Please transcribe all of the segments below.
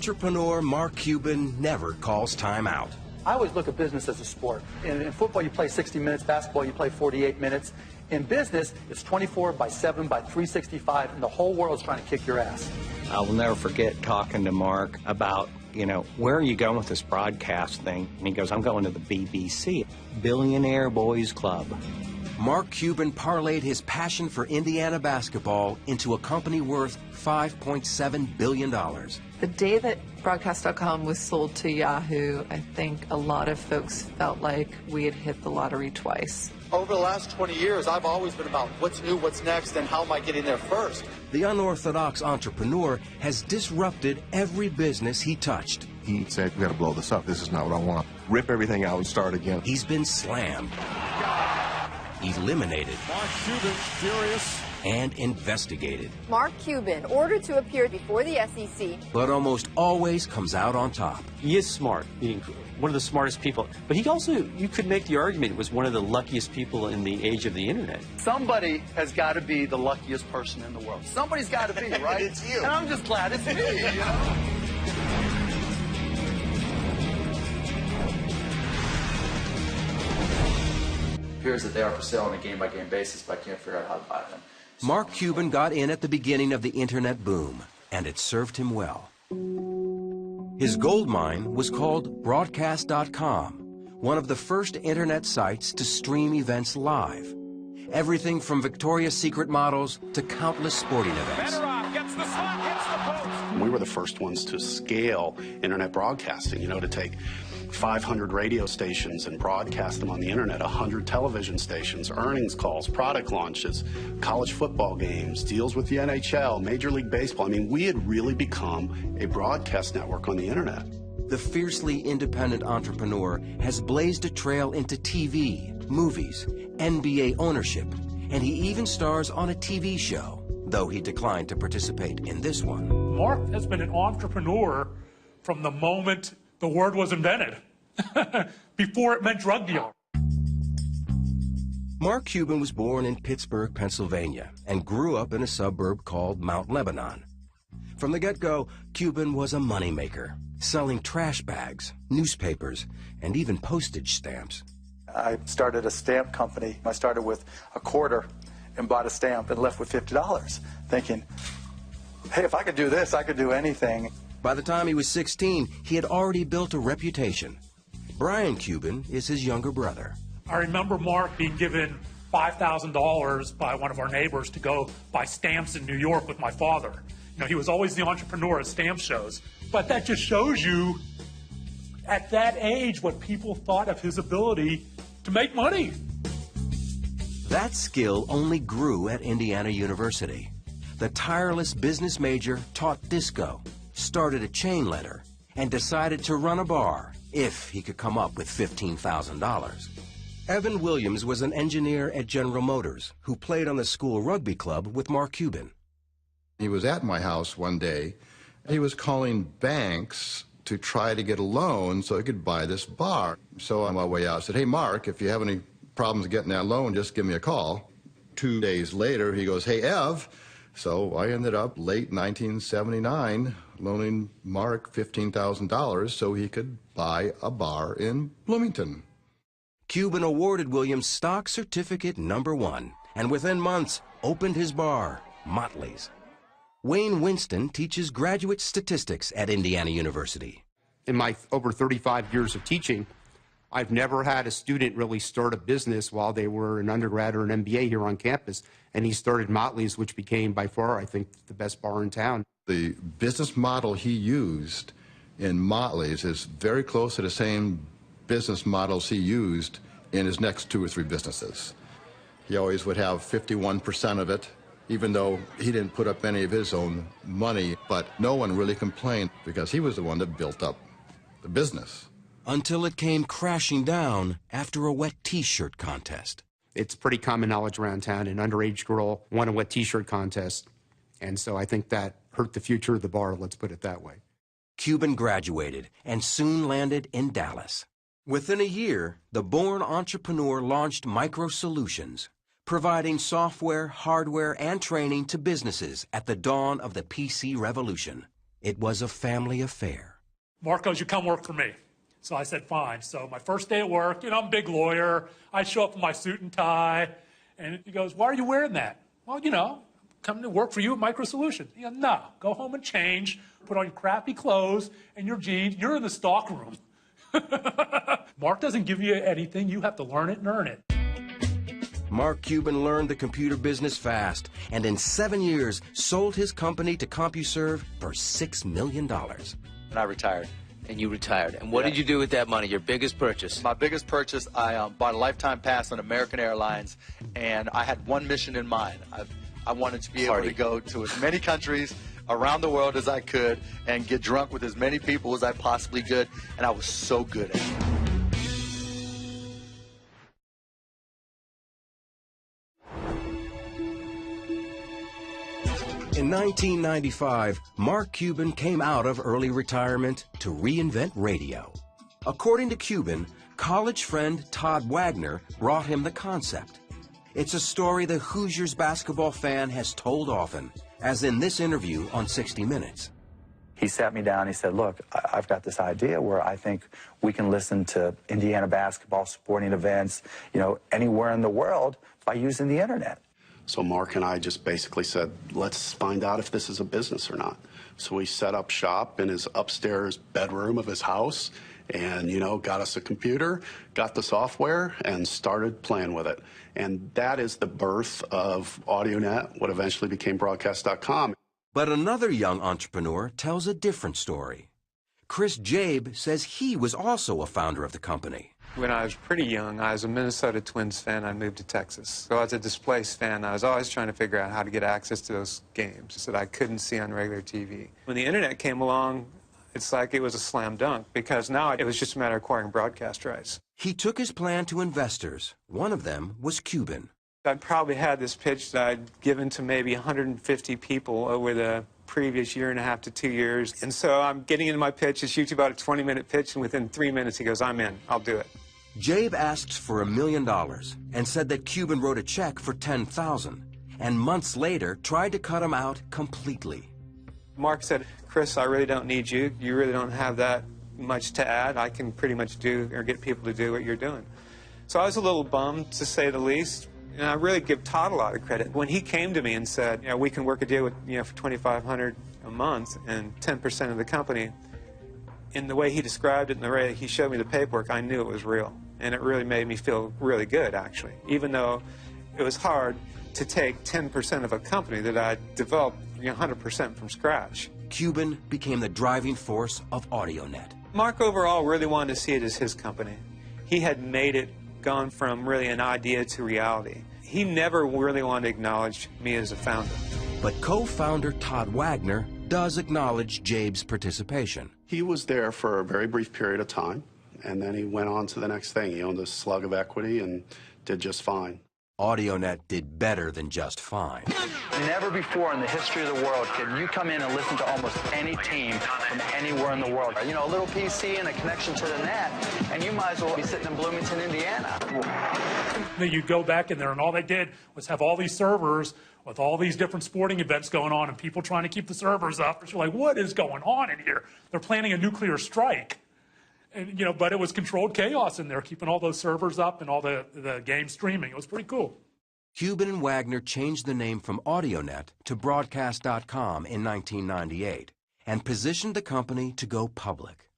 entrepreneur Mark Cuban never calls time out. I always look at business as a sport. In football, you play 60 minutes. Basketball, you play 48 minutes. In business, it's 24/7 by 365, and the whole world's trying to kick your ass. I will never forget talking to Mark about, where are you going with this broadcast thing? And he goes, I'm going to the BBC, Billionaire Boys Club. Mark Cuban parlayed his passion for Indiana basketball into a company worth $5.7 billion. The day that Broadcast.com was sold to Yahoo, I think a lot of folks felt like we had hit the lottery twice. Over the last 20 years, I've always been about what's new, what's next, and how am I getting there first. The unorthodox entrepreneur has disrupted every business he touched. He said, we got to blow this up. This is not what I want. Rip everything out and start again. He's been slammed, eliminated, Mark Cuban, furious, and investigated. Mark Cuban, ordered to appear before the SEC. But almost always comes out on top. He is smart, one of the smartest people. But he also, you could make the argument, was one of the luckiest people in the age of the internet. Somebody has got to be the luckiest person in the world. Somebody's got to be, right? It's you. And I'm just glad it's me, Appears that they are for sale on a game-by-game basis, but I can't figure out how to buy them. Mark Cuban got in at the beginning of the internet boom, and it served him well. His gold mine was called Broadcast.com, one of the first internet sites to stream events live. Everything from Victoria's Secret models to countless sporting events. gets the slot, hits the post. We were the first ones to scale internet broadcasting, to take 500 radio stations and broadcast them on the internet, 100 television stations, earnings calls, product launches, college football games, deals with the NHL, Major League Baseball. I mean, we had really become a broadcast network on the internet. The fiercely independent entrepreneur has blazed a trail into TV, movies, NBA ownership, and he even stars on a TV show, though he declined to participate in this one. Mark has been an entrepreneur from the moment the word was invented, before it meant drug dealer. Mark Cuban was born in Pittsburgh, Pennsylvania, and grew up in a suburb called Mount Lebanon. From the get-go, Cuban was a moneymaker, selling trash bags, newspapers, and even postage stamps. I started a stamp company. I started with a quarter and bought a stamp and left with $50, thinking, hey, if I could do this, I could do anything. By the time he was 16, he had already built a reputation. Brian Cuban is his younger brother. I remember Mark being given $5,000 by one of our neighbors to go buy stamps in New York with my father. He was always the entrepreneur at stamp shows. But that just shows you, at that age, what people thought of his ability to make money. That skill only grew at Indiana University. The tireless business major taught disco, started a chain letter, and decided to run a bar if he could come up with $15,000. Evan Williams was an engineer at General Motors who played on the school rugby club with Mark Cuban. He was at my house one day. He was calling banks to try to get a loan so he could buy this bar. So on my way out, I said, hey, Mark, if you have any problems getting that loan, just give me a call. 2 days later, he goes, hey, Ev. So I ended up, late 1979, loaning Mark $15,000 so he could buy a bar in Bloomington. Cuban awarded Williams stock certificate #1, and within months, opened his bar, Motley's. Wayne Winston teaches graduate statistics at Indiana University. In my over 35 years of teaching, I've never had a student really start a business while they were an undergrad or an MBA here on campus, and he started Motley's, which became by far, I think, the best bar in town. The business model he used in Motley's is very close to the same business models he used in his next 2 or 3 businesses. He always would have 51% of it, even though he didn't put up any of his own money, but no one really complained because he was the one that built up the business. Until it came crashing down after a wet T-shirt contest. It's pretty common knowledge around town. An underage girl won a wet T-shirt contest, and so I think that hurt the future of the bar, let's put it that way. Cuban graduated and soon landed in Dallas. Within a year, the born entrepreneur launched Micro Solutions, providing software, hardware, and training to businesses at the dawn of the PC revolution. It was a family affair. Mark goes, you come work for me. So I said, fine. So my first day at work, I'm a big lawyer. I show up in my suit and tie. And he goes, why are you wearing that? Well, coming to work for you at Micro Solutions. He goes, no, go home and change, put on your crappy clothes and your jeans. You're in the stock room. Mark doesn't give you anything. You have to learn it and earn it. Mark Cuban learned the computer business fast, and in 7 years sold his company to CompuServe for $6 million. And I retired. And you retired. And what did you do with that money, your biggest purchase? My biggest purchase, I bought a lifetime pass on American Airlines, and I had one mission in mind. I wanted to be able to go to as many countries around the world as I could and get drunk with as many people as I possibly could, and I was so good at it. In 1995, Mark Cuban came out of early retirement to reinvent radio. According to Cuban, college friend Todd Wagner brought him the concept. It's a story the Hoosiers basketball fan has told often, as in this interview on 60 Minutes. He sat me down, he said, look, I've got this idea where I think we can listen to Indiana basketball, sporting events, anywhere in the world by using the internet. So Mark and I just basically said, let's find out if this is a business or not. So we set up shop in his upstairs bedroom of his house and, got us a computer, got the software, and started playing with it. And that is the birth of AudioNet, what eventually became Broadcast.com. But another young entrepreneur tells a different story. Chris Jabe says he was also a founder of the company. When I was pretty young, I was a Minnesota Twins fan. I moved to Texas. So as a displaced fan, I was always trying to figure out how to get access to those games that I couldn't see on regular TV. When the internet came along, it's like it was a slam dunk, because now it was just a matter of acquiring broadcast rights. He took his plan to investors. One of them was Cuban. I probably had this pitch that I'd given to maybe 150 people over the previous year and a half to 2 years. And so I'm getting into my pitch. It's usually about a 20-minute pitch, and within 3 minutes he goes, I'm in. I'll do it. Jabe asked for $1 million and said that Cuban wrote a check for $10,000, and months later tried to cut him out completely. Mark said, Chris, I really don't need you. You really don't have that much to add. I can pretty much do or get people to do what you're doing. So I was a little bummed, to say the least. And I really give Todd a lot of credit. When he came to me and said, we can work a deal with, for $2,500 a month and 10% of the company, in the way he described it and the way he showed me the paperwork, I knew it was real. And it really made me feel really good, actually, even though it was hard to take 10% of a company that I developed 100% from scratch. Cuban became the driving force of AudioNet. Mark overall really wanted to see it as his company. He had made it, gone from really an idea to reality. He never really wanted to acknowledge me as a founder. But co-founder Todd Wagner does acknowledge Jabe's participation. He was there for a very brief period of time, and then he went on to the next thing. He owned a slug of equity and did just fine. AudioNet did better than just fine. Never before in the history of the world can you come in and listen to almost any team from anywhere in the world. A little PC and a connection to the net, and you might as well be sitting in Bloomington, Indiana. You go back in there, and all they did was have all these servers with all these different sporting events going on and people trying to keep the servers up. You're like, what is going on in here? They're planning a nuclear strike. And, but it was controlled chaos in there, keeping all those servers up and all the game streaming. It was pretty cool. Cuban and Wagner changed the name from AudioNet to Broadcast.com in 1998 and positioned the company to go public.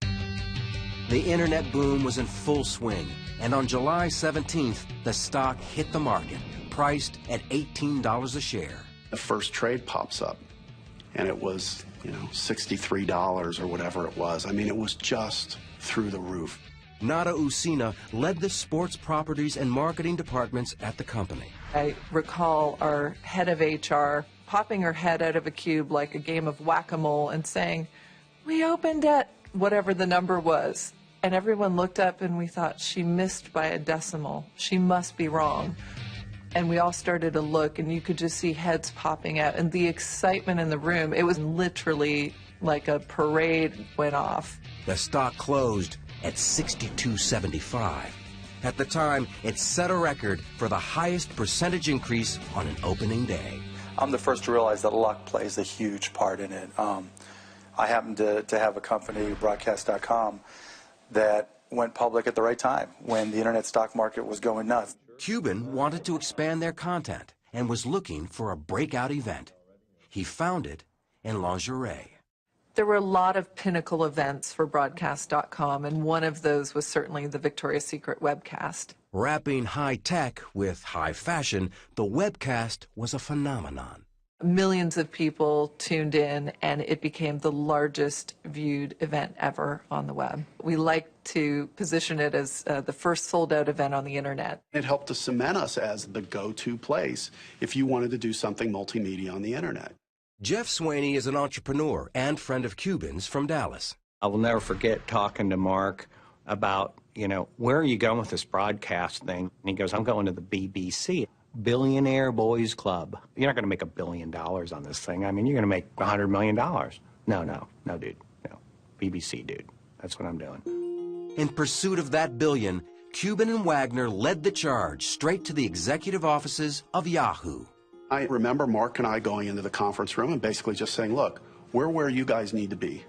The internet boom was in full swing, and on July 17th, the stock hit the market, priced at $18 a share. The first trade pops up, and it was, $63 or whatever it was. I mean, it was just through the roof. Nada Usina led the sports properties and marketing departments at the company. I recall our head of HR popping her head out of a cube like a game of whack-a-mole and saying, we opened at whatever the number was. And everyone looked up and we thought, she missed by a decimal. She must be wrong. And we all started to look, and you could just see heads popping out. And the excitement in the room, it was literally like a parade went off. The stock closed at $62.75. At the time, it set a record for the highest percentage increase on an opening day. I'm the first to realize that luck plays a huge part in it. I happened to have a company, broadcast.com, that went public at the right time when the internet stock market was going nuts. Cuban wanted to expand their content and was looking for a breakout event. He found it in lingerie. There were a lot of pinnacle events for broadcast.com, and one of those was certainly the Victoria's Secret webcast. Wrapping high tech with high fashion, the webcast was a phenomenon. Millions of people tuned in, and it became the largest viewed event ever on the web. We like to position it as the first sold-out event on the internet. It helped to cement us as the go-to place if you wanted to do something multimedia on the internet. Jeff Swaney is an entrepreneur and friend of Cuban's from Dallas. I will never forget talking to Mark about, where are you going with this broadcast thing? And he goes, I'm going to the BBC. Billionaire Boys Club. You're not going to make $1 billion on this thing. I mean, you're going to make $100 million. No, dude. No. BBC, dude. That's what I'm doing. In pursuit of that billion, Cuban and Wagner led the charge straight to the executive offices of Yahoo. I remember Mark and I going into the conference room and basically just saying, look, we're where you guys need to be.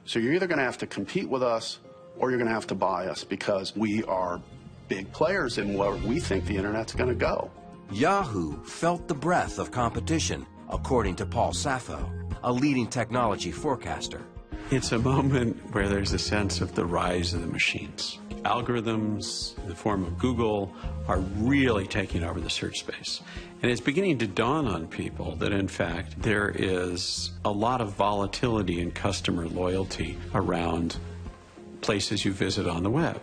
So you're either going to have to compete with us or you're going to have to buy us because we are big players in where we think the internet's going to go. Yahoo felt the breath of competition, according to Paul Sappho, a leading technology forecaster. It's a moment where there's a sense of the rise of the machines. Algorithms in the form of Google are really taking over the search space. And it's beginning to dawn on people that, in fact, there is a lot of volatility in customer loyalty around places you visit on the web.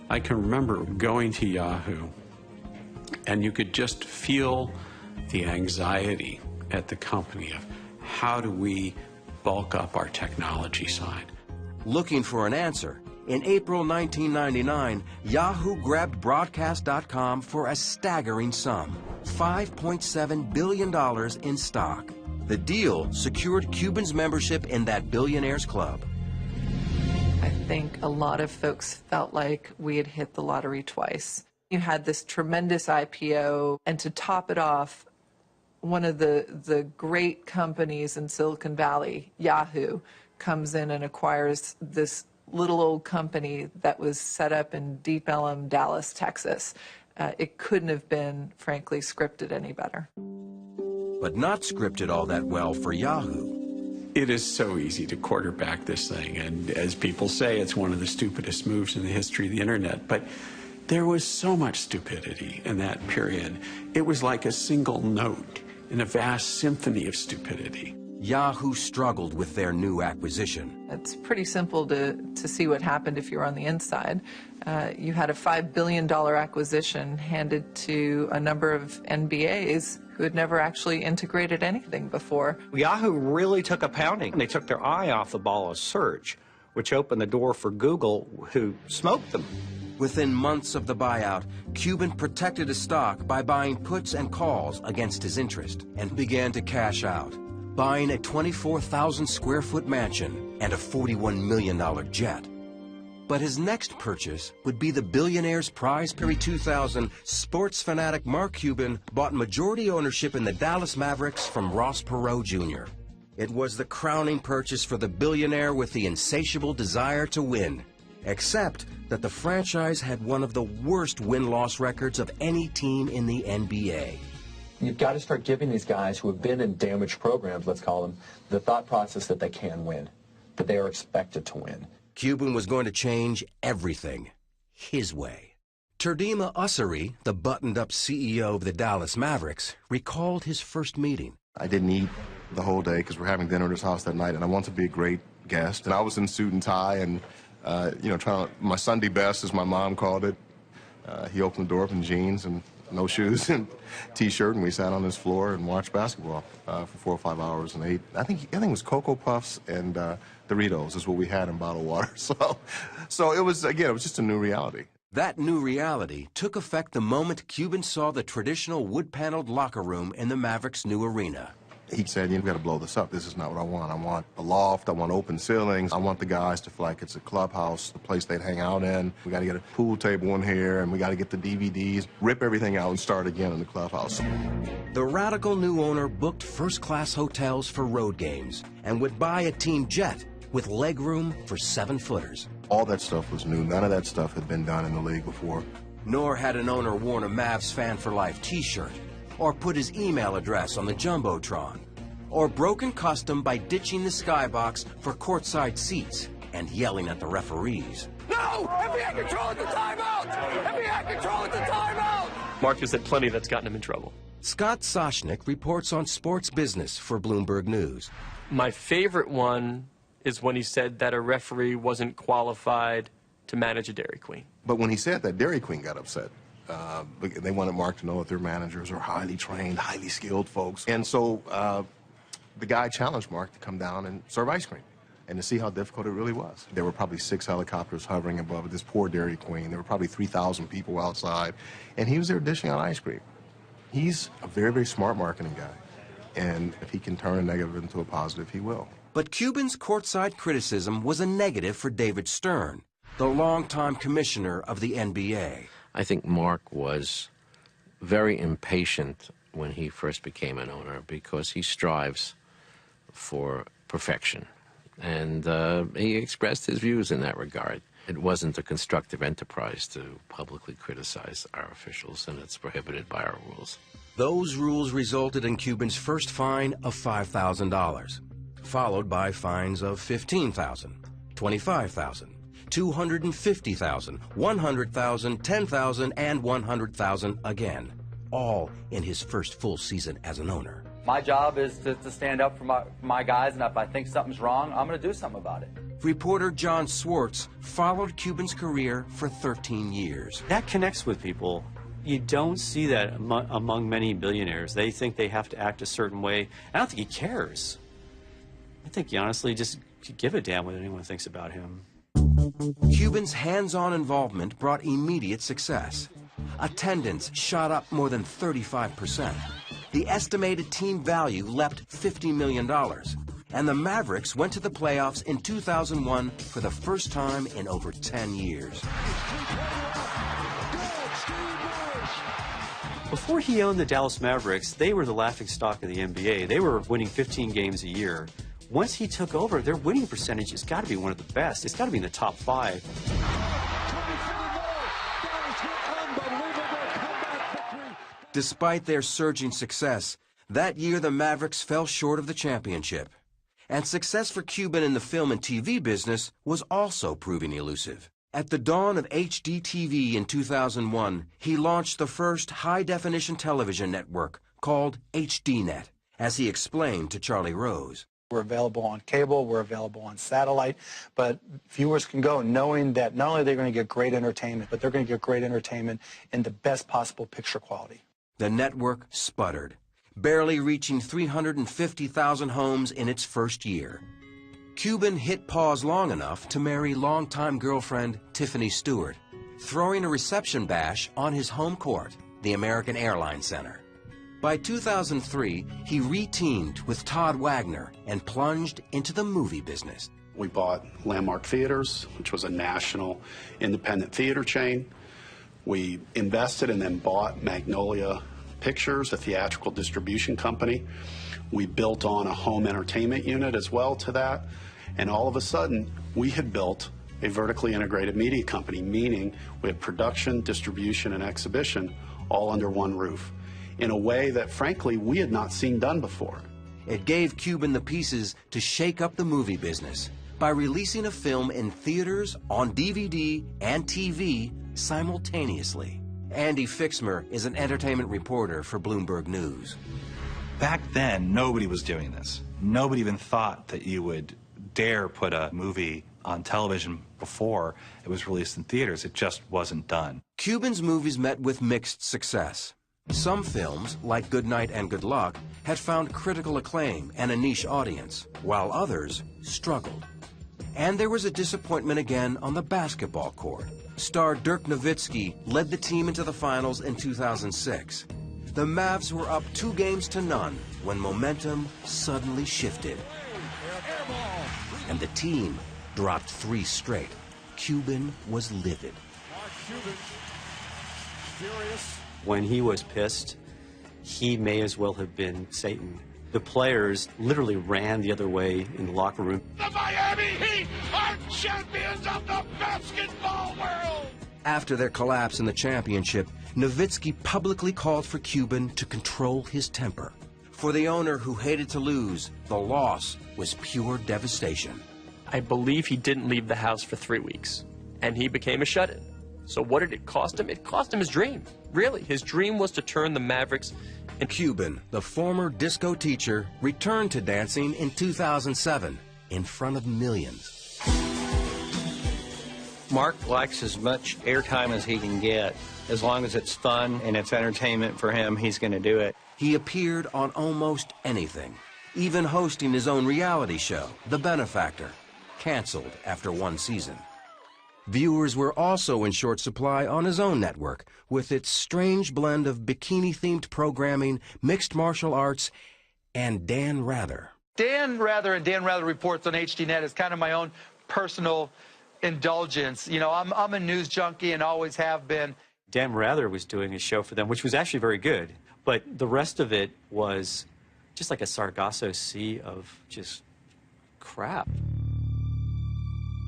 I can remember going to Yahoo, and you could just feel the anxiety at the company of how do we bulk up our technology side. Looking for an answer, in April 1999, Yahoo grabbed broadcast.com for a staggering sum, $5.7 billion in stock. The deal secured Cuban's membership in that billionaires club. I think a lot of folks felt like we had hit the lottery twice. You had this tremendous IPO, and to top it off, one of the great companies in Silicon Valley, Yahoo, comes in and acquires this little old company that was set up in Deep Ellum, Dallas, Texas. It couldn't have been, frankly, scripted any better. But not scripted all that well for Yahoo. It is so easy to quarterback this thing, and as people say, it's one of the stupidest moves in the history of the internet. But there was so much stupidity in that period. It was like a single note in a vast symphony of stupidity. Yahoo struggled with their new acquisition. It's pretty simple to see what happened if you were on the inside. You had a $5 billion acquisition handed to a number of NBAs who had never actually integrated anything before. Yahoo really took a pounding. They took their eye off the ball of search, which opened the door for Google, who smoked them. Within months of the buyout, Cuban protected his stock by buying puts and calls against his interest and began to cash out, buying a 24,000 square foot mansion and a $41 million jet. But his next purchase would be the billionaire's prize. Perry 2000 sports fanatic Mark Cuban bought majority ownership in the Dallas Mavericks from Ross Perot Jr. It was the crowning purchase for the billionaire with the insatiable desire to win, except that the franchise had one of the worst win-loss records of any team in the NBA. You've got to start giving these guys who have been in damaged programs, let's call them, the thought process that they can win, that they are expected to win. Cuban was going to change everything, his way. Turdima Ussery, the buttoned-up CEO of the Dallas Mavericks, recalled his first meeting. I didn't eat the whole day because we're having dinner at his house that night, and I wanted to be a great guest. And I was in suit and tie and, trying to, my Sunday best, as my mom called it. He opened the door up in jeans and no shoes and T-shirt, and we sat on his floor and watched basketball for 4 or 5 hours and ate. I think it was Cocoa Puffs and Doritos is what we had in bottled water. So it was, again, it was just a new reality. That new reality took effect the moment Cuban saw the traditional wood-paneled locker room in the Mavericks' new arena. He said, you've got to blow this up. This is not what I want. I want a loft. I want open ceilings. I want the guys to feel like it's a clubhouse, the place they'd hang out in. We got to get a pool table in here, and we got to get the DVDs, rip everything out, and start again in the clubhouse. The radical new owner booked first-class hotels for road games and would buy a team jet with legroom for 7-footers. All that stuff was new. None of that stuff had been done in the league before. Nor had an owner worn a Mavs Fan for Life t-shirt, or put his email address on the Jumbotron, or broken custom by ditching the skybox for courtside seats and yelling at the referees. No! NBA control at the timeout! NBA control at the timeout! Mark has said plenty that's gotten him in trouble. Scott Soshnick reports on sports business for Bloomberg News. My favorite one is when he said that a referee wasn't qualified to manage a Dairy Queen. But when he said that, Dairy Queen got upset. They wanted Mark to know that their managers are highly trained, highly skilled folks. And so the guy challenged Mark to come down and serve ice cream and to see how difficult it really was. There were probably 6 helicopters hovering above this poor Dairy Queen. There were probably 3,000 people outside, and he was there dishing out ice cream. He's a very, very smart marketing guy, and if he can turn a negative into a positive, he will. But Cuban's courtside criticism was a negative for David Stern, the longtime commissioner of the NBA. I think Mark was very impatient when he first became an owner because he strives for perfection. And he expressed his views in that regard. It wasn't a constructive enterprise to publicly criticize our officials, and it's prohibited by our rules. Those rules resulted in Cuban's first fine of $5,000, followed by fines of $15,000, $25,000, $250,000, $100,000, $10,000, and $100,000 again, all in his first full season as an owner. My job is to stand up for my guys, and if I think something's wrong, I'm going to do something about it. Reporter John Swartz followed Cuban's career for 13 years. That connects with people. You don't see that among many billionaires. They think they have to act a certain way. I don't think he cares. I think he honestly just could give a damn what anyone thinks about him. Cuban's hands-on involvement brought immediate success. Attendance shot up more than 35%. The estimated team value leapt $50 million. And the Mavericks went to the playoffs in 2001 for the first time in over 10 years. Before he owned the Dallas Mavericks, they were the laughingstock of the NBA. They were winning 15 games a year. Once he took over, their winning percentage has got to be one of the best. It's got to be in the top 5. Despite their surging success, that year the Mavericks fell short of the championship. And success for Cuban in the film and TV business was also proving elusive. At the dawn of HD TV in 2001, he launched the first high-definition television network called HDNet, as he explained to Charlie Rose. We're available on cable, we're available on satellite, but viewers can go knowing that not only are they going to get great entertainment, but they're going to get great entertainment in the best possible picture quality. The network sputtered, barely reaching 350,000 homes in its first year. Cuban hit pause long enough to marry longtime girlfriend Tiffany Stewart, throwing a reception bash on his home court, the American Airlines Center. By 2003, he re-teamed with Todd Wagner and plunged into the movie business. We bought Landmark Theaters, which was a national independent theater chain. We invested and then bought Magnolia Pictures, a theatrical distribution company. We built on a home entertainment unit as well to that. And all of a sudden, we had built a vertically integrated media company, meaning we had production, distribution, and exhibition all under one roof, in a way that, frankly, we had not seen done before. It gave Cuban the pieces to shake up the movie business by releasing a film in theaters, on DVD, and TV simultaneously. Andy Fixmer is an entertainment reporter for Bloomberg News. Back then, nobody was doing this. Nobody even thought that you would dare put a movie on television before it was released in theaters. It just wasn't done. Cuban's movies met with mixed success. Some films, like Good Night and Good Luck, had found critical acclaim and a niche audience, while others struggled. And there was a disappointment again on the basketball court. Star Dirk Nowitzki led the team into the finals in 2006. The Mavs were up 2 games to none when momentum suddenly shifted. And the team dropped 3 straight. Cuban was livid. When he was pissed, he may as well have been Satan. The players literally ran the other way in the locker room. The Miami Heat are champions of the basketball world! After their collapse in the championship, Nowitzki publicly called for Cuban to control his temper. For the owner who hated to lose, the loss was pure devastation. I believe he didn't leave the house for 3 weeks, and he became a shut-in. So what did it cost him? It cost him his dream. Really, his dream was to turn the Mavericks. And Cuban, the former disco teacher, returned to dancing in 2007 in front of millions. Mark likes as much airtime as he can get. As long as it's fun and it's entertainment for him, he's going to do it. He appeared on almost anything, even hosting his own reality show, The Benefactor, canceled after 1 season. Viewers were also in short supply on his own network, with its strange blend of bikini-themed programming, mixed martial arts, and Dan Rather. Dan Rather and Dan Rather Reports on HDNet is kind of my own personal indulgence. You know, I'm a news junkie and always have been. Dan Rather was doing a show for them, which was actually very good, but the rest of it was just like a Sargasso Sea of just crap.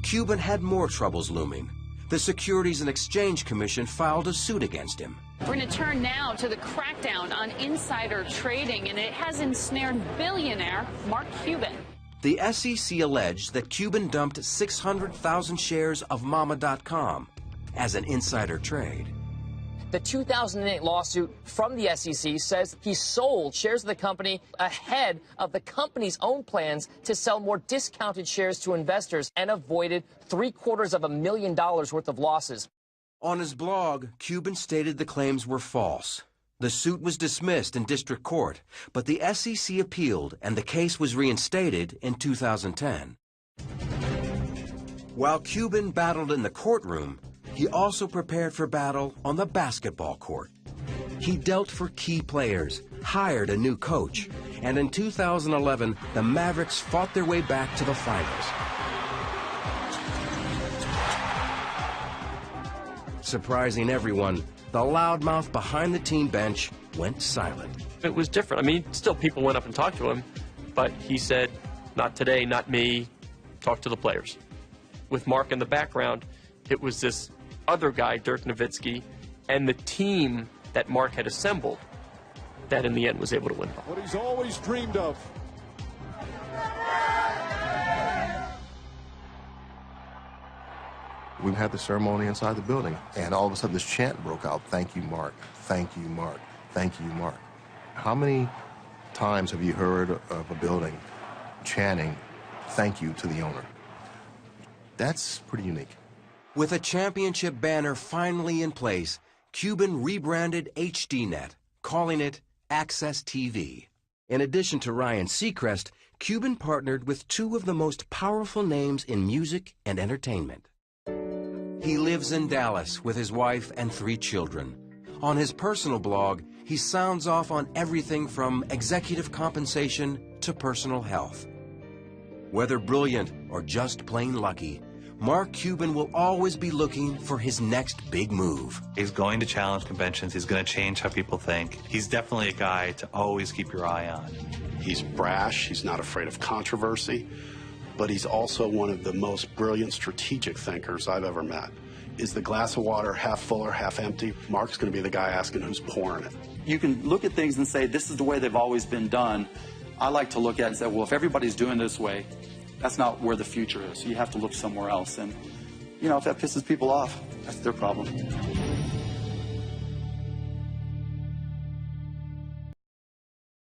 Cuban had more troubles looming. The Securities and Exchange Commission filed a suit against him. We're going to turn now to the crackdown on insider trading, and it has ensnared billionaire Mark Cuban. The SEC alleged that Cuban dumped 600,000 shares of Mama.com as an insider trade. The 2008 lawsuit from the SEC says he sold shares of the company ahead of the company's own plans to sell more discounted shares to investors and avoided $750,000 worth of losses. On his blog, Cuban stated the claims were false. The suit was dismissed in district court, but the SEC appealed and the case was reinstated in 2010. While Cuban battled in the courtroom, he also prepared for battle on the basketball court. He dealt for key players, hired a new coach, and in 2011, the Mavericks fought their way back to the finals. Surprising everyone, the loudmouth behind the team bench went silent. It was different. I mean, still people went up and talked to him, but he said, not today, not me, talk to the players. With Mark in the background, it was this other guy, Dirk Nowitzki, and the team that Mark had assembled that in the end was able to win. What he's always dreamed of. We had the ceremony inside the building, and all of a sudden this chant broke out, "Thank you, Mark. Thank you, Mark. Thank you, Mark." How many times have you heard of a building chanting, "Thank you" to the owner? That's pretty unique. With a championship banner finally in place, Cuban rebranded HDNet, calling it Access TV. In addition to Ryan Seacrest, Cuban partnered with 2 of the most powerful names in music and entertainment. He lives in Dallas with his wife and 3 children. On his personal blog, he sounds off on everything from executive compensation to personal health. Whether brilliant or just plain lucky, Mark Cuban will always be looking for his next big move. He's going to challenge conventions. He's going to change how people think. He's definitely a guy to always keep your eye on. He's brash. He's not afraid of controversy. But he's also one of the most brilliant strategic thinkers I've ever met. Is the glass of water half full or half empty? Mark's going to be the guy asking who's pouring it. You can look at things and say, this is the way they've always been done. I like to look at it and say, well, if everybody's doing this way, that's not where the future is. You have to look somewhere else. And, you know, if that pisses people off, that's their problem.